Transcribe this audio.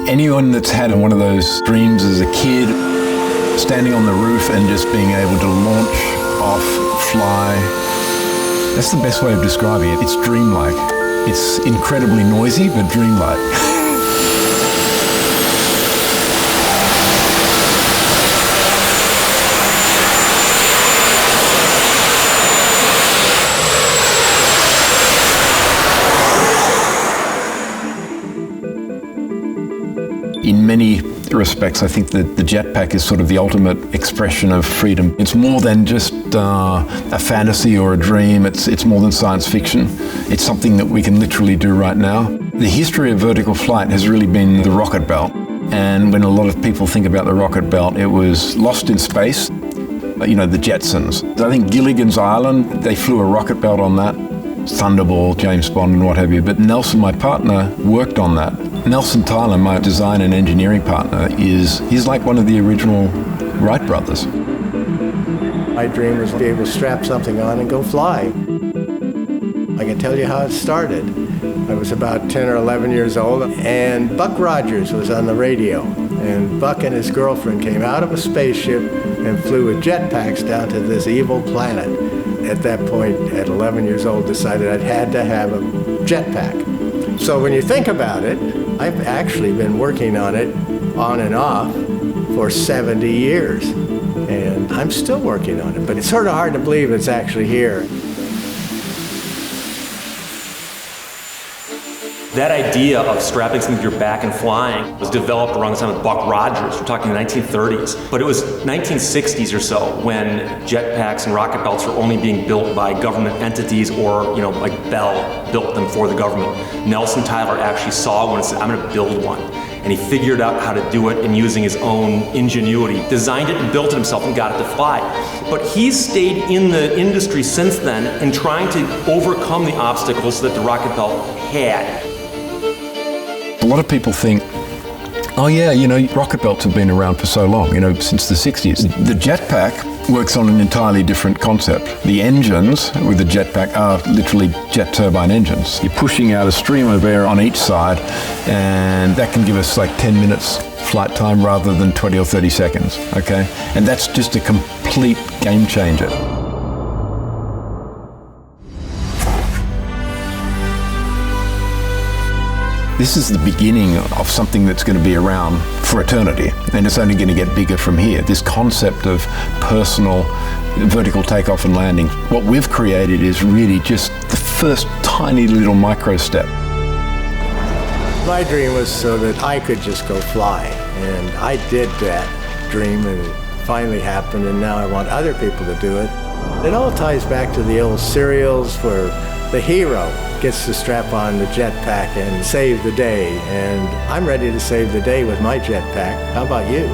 Anyone that's had one of those dreams as a kid, standing on the roof and just being able to launch off, fly, that's the best way of describing it. It's dreamlike. It's incredibly noisy, but dreamlike. In many respects, I think that the jetpack is sort of the ultimate expression of freedom. It's more than just a fantasy or a dream. It's more than science fiction. It's something that we can literally do right now. The history of vertical flight has really been the rocket belt. And when a lot of people think about the rocket belt, it was Lost in Space, the Jetsons. I think Gilligan's Island, they flew a rocket belt on that. Thunderball, James Bond and what have you. But Nelson, my partner, worked on that. Nelson Tyler, my design and engineering partner, he's like one of the original Wright brothers. My dream was to be able to strap something on and go fly. I can tell you how it started. I was about 10 or 11 years old, and Buck Rogers was on the radio. And Buck and his girlfriend came out of a spaceship and flew with jetpacks down to this evil planet. At that point, at 11 years old, decided I had to have a jetpack. So when you think about it, I've actually been working on it on and off for 70 years. And I'm still working on it, but it's sort of hard to believe it's actually here. That idea of strapping something to your back and flying was developed around the time of Buck Rogers. We're talking the 1930s. But it was 1960s or so when jetpacks and rocket belts were only being built by government entities or, like Bell built them for the government. Nelson Tyler actually saw one and said, I'm going to build one. And he figured out how to do it and using his own ingenuity, designed it and built it himself and got it to fly. But he's stayed in the industry since then and trying to overcome the obstacles that the rocket belt had. A lot of people think, oh yeah, rocket belts have been around for so long, since the 60s. The jetpack works on an entirely different concept. The engines with the jetpack are literally jet turbine engines. You're pushing out a stream of air on each side, and that can give us like 10 minutes flight time rather than 20 or 30 seconds, okay? And that's just a complete game changer. This is the beginning of something that's going to be around for eternity, and it's only going to get bigger from here. This concept of personal vertical takeoff and landing. What we've created is really just the first tiny little micro step. My dream was so that I could just go fly, and I did that dream, and it finally happened, and now I want other people to do it. It all ties back to the old serials where the hero gets to strap on the jetpack and save the day. And I'm ready to save the day with my jetpack. How about you?